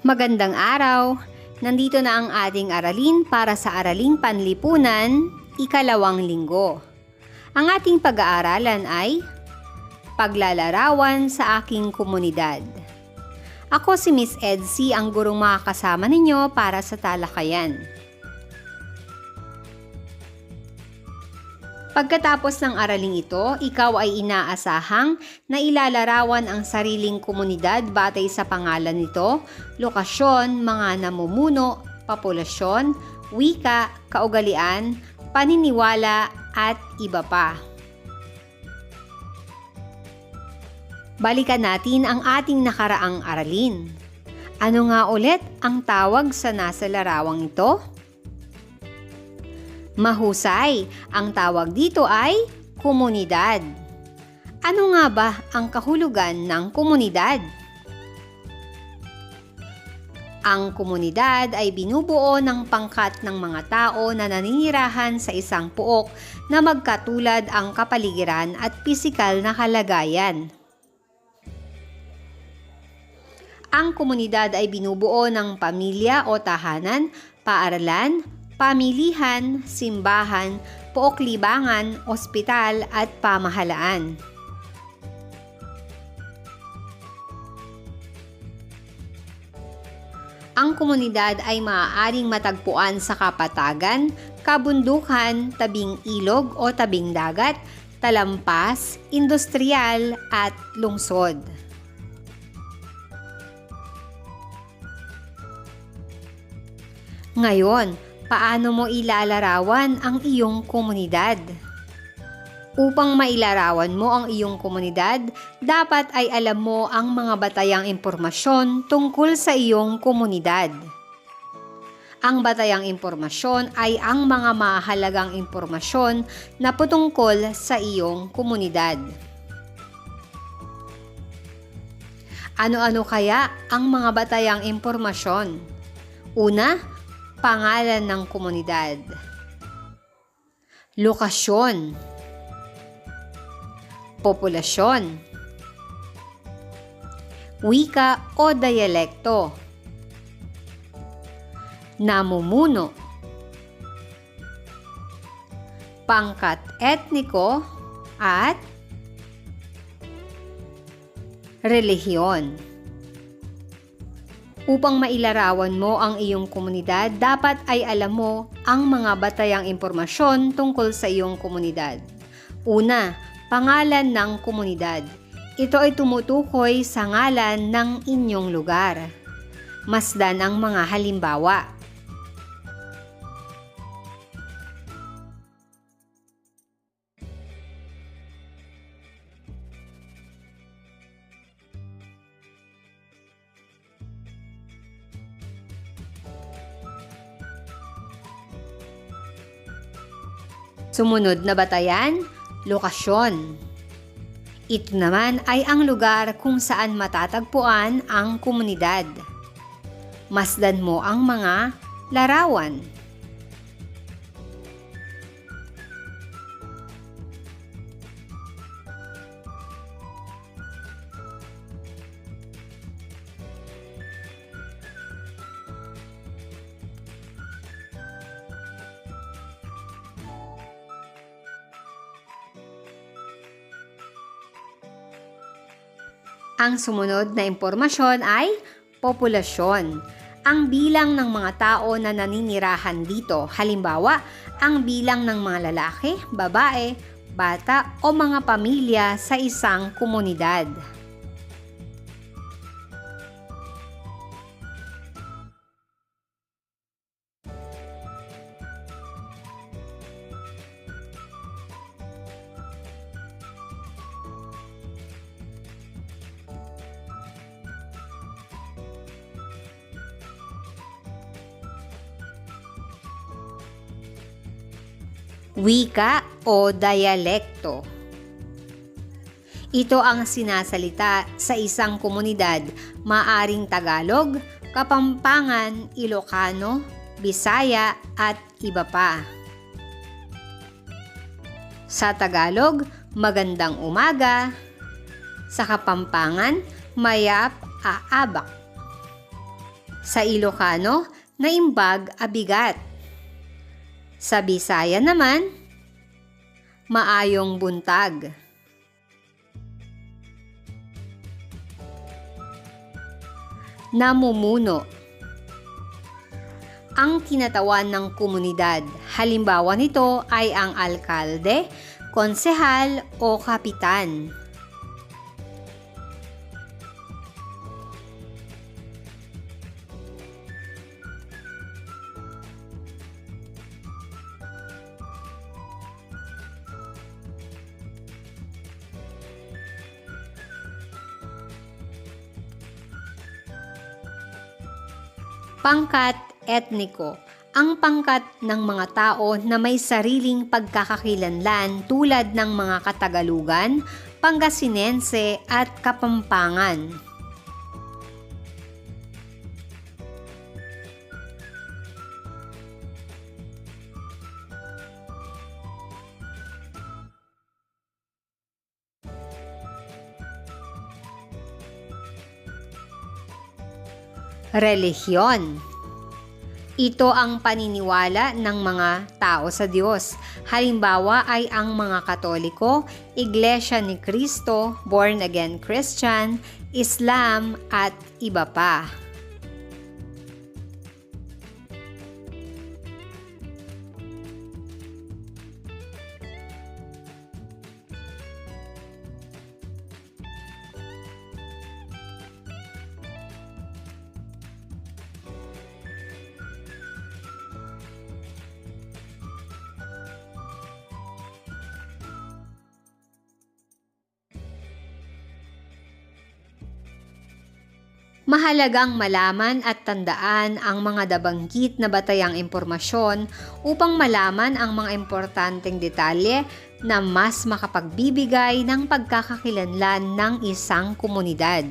Magandang araw! Nandito na ang ating aralin para sa Araling Panlipunan, ikalawang linggo. Ang ating pag-aaralan ay Paglalarawan sa aking komunidad. Ako si Miss Edsy, ang gurong makakasama ninyo para sa talakayan. Pagkatapos ng araling ito, ikaw ay inaasahang na ilalarawan ang sariling komunidad batay sa pangalan nito, lokasyon, mga namumuno, populasyon, wika, kaugalian, paniniwala, at iba pa. Balikan natin ang ating nakaraang aralin. Ano nga ulit ang tawag sa nasa larawang ito? Mahusay, ang tawag dito ay komunidad. Ano nga ba ang kahulugan ng komunidad? Ang komunidad ay binubuo ng pangkat ng mga tao na naninirahan sa isang pook na magkatulad ang kapaligiran at pisikal na kalagayan. Ang komunidad ay binubuo ng pamilya o tahanan, paaralan, pamilihan, simbahan, pook libangan, ospital at pamahalaan. Ang komunidad ay maaaring matagpuan sa kapatagan, kabundukan, tabing ilog o tabing dagat, talampas, industrial at lungsod. Ngayon, paano mo ilalarawan ang iyong komunidad? Upang mailarawan mo ang iyong komunidad, dapat ay alam mo ang mga batayang impormasyon tungkol sa iyong komunidad. Ang batayang impormasyon ay ang mga mahalagang impormasyon na patungkol sa iyong komunidad. Ano-ano kaya ang mga batayang impormasyon? Una, pangalan ng komunidad. Lokasyon. Populasyon. Wika o diyalekto. Namumuno. Pangkat etniko at relihiyon. Upang mailarawan mo ang iyong komunidad, dapat ay alam mo ang mga batayang impormasyon tungkol sa iyong komunidad. Una, pangalan ng komunidad. Ito ay tumutukoy sa ngalan ng inyong lugar. Masdan ang mga halimbawa. Sumunod na batayan, lokasyon. Ito naman ay ang lugar kung saan matatagpuan ang komunidad. Masdan mo ang mga larawan. Ang sumunod na impormasyon ay populasyon. Ang bilang ng mga tao na naninirahan dito. Halimbawa, ang bilang ng mga lalaki, babae, bata o mga pamilya sa isang komunidad. Wika o diyalekto. Ito ang sinasalita sa isang komunidad, maaring Tagalog, Kapampangan, Ilocano, Bisaya at iba pa. Sa Tagalog, magandang umaga. Sa Kapampangan, mayap aabak. Sa Ilocano, naimbag abigat. Sa Bisaya naman, maayong buntag. Namumuno. Ang kinatawan ng komunidad. Halimbawa nito ay ang alkalde, konsehal o kapitan. Pangkat etniko. Ang pangkat ng mga tao na may sariling pagkakakilanlan tulad ng mga Katagalugan, Pangasinense at Kapampangan. Relihiyon. Ito ang paniniwala ng mga tao sa Diyos. Halimbawa ay ang mga Katoliko, Iglesia ni Cristo, Born Again Christian, Islam at iba pa. Mahalagang malaman at tandaan ang mga nabanggit na batayang impormasyon upang malaman ang mga importanteng detalye na mas makapagbibigay ng pagkakakilanlan ng isang komunidad.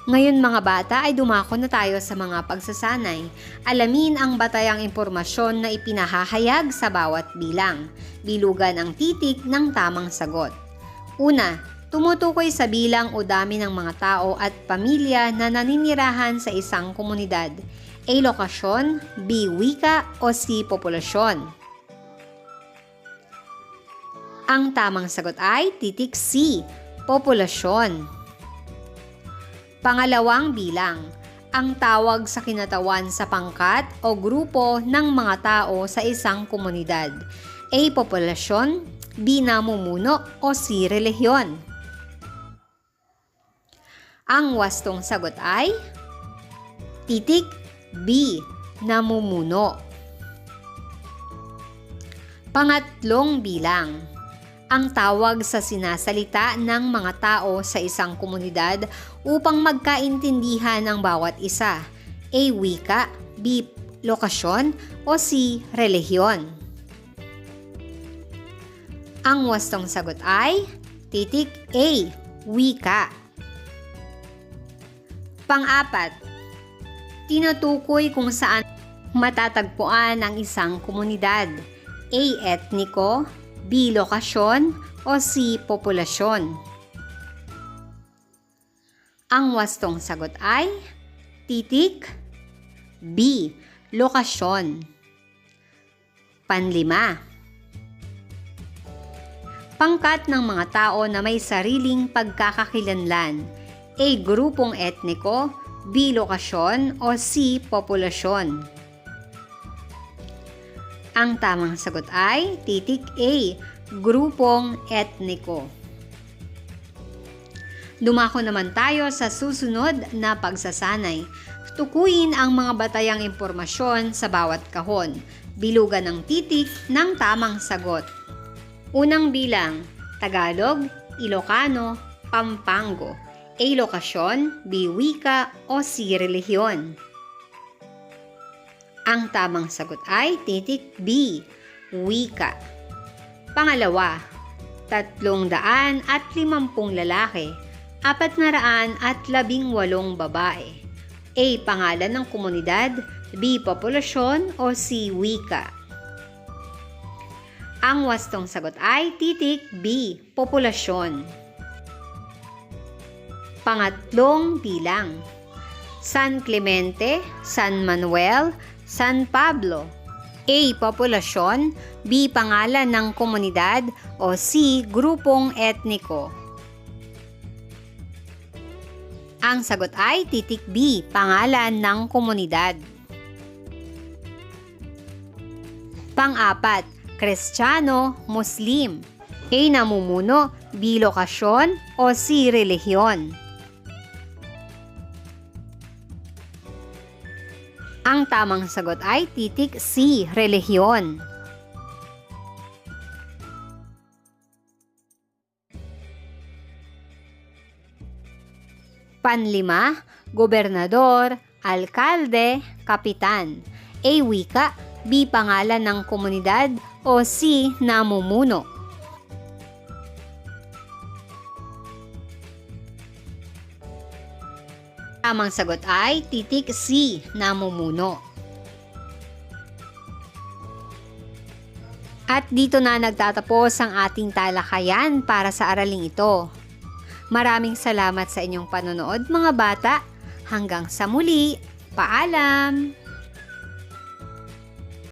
Ngayon mga bata ay dumako na tayo sa mga pagsasanay. Alamin ang batayang impormasyon na ipinahahayag sa bawat bilang. Bilugan ang titik ng tamang sagot. Una, tumutukoy sa bilang o dami ng mga tao at pamilya na naninirahan sa isang komunidad. A. Lokasyon, B. Wika o C. Populasyon. Ang tamang sagot ay titik C. Populasyon. Pangalawang bilang, ang tawag sa kinatawan sa pangkat o grupo ng mga tao sa isang komunidad. A. Populasyon, B. Namumuno o C. Relihiyon. Ang wastong sagot ay titik B. Namumuno. Pangatlong bilang, ang tawag sa sinasalita ng mga tao sa isang komunidad upang magkaintindihan ang bawat isa. A. Wika, B. Lokasyon o C. Relihiyon. Ang wastong sagot ay titik A. Wika. Pang-apat, tinutukoy kung saan matatagpuan ang isang komunidad. A. Etniko, B. Lokasyon o C. Populasyon. Ang wastong sagot ay titik B. Lokasyon. Panlima, pangkat ng mga tao na may sariling pagkakakilanlan. A. Grupong etniko, B. Lokasyon o C. Populasyon. Ang tamang sagot ay titik A. Grupong etniko. Dumako naman tayo sa susunod na pagsasanay. Tukuyin ang mga batayang impormasyon sa bawat kahon. Bilugan ng titik ng tamang sagot. Unang bilang, Tagalog, Ilocano, Pampango. A. Lokasyon, B. Wika o C. Relihiyon. Ang tamang sagot ay titik B. Wika. Pangalawa, 350 lalaki, 418 babae. A. Pangalan ng komunidad, B. Populasyon o C. Wika. Ang wastong sagot ay titik B. Populasyon. Pangatlong bilang. San Clemente, San Manuel, San Pablo. A. Populasyon, B. Pangalan ng komunidad, o C. Grupong etniko. Ang sagot ay titik B. Pangalan ng komunidad. Pang-apat, Kristiyano, Muslim. A. Namumuno, B. Lokasyon, o C. Relihiyon. Ang tamang sagot ay titik C. Relihiyon. Panlima, gobernador, alkalde, kapitan. A. Wika, B. Pangalan ng komunidad, o C. Namumuno. Tamang sagot ay titik C. Namumuno. At dito na nagtatapos ang ating talakayan para sa araling ito. Maraming salamat sa inyong panonood mga bata. Hanggang sa muli. Paalam!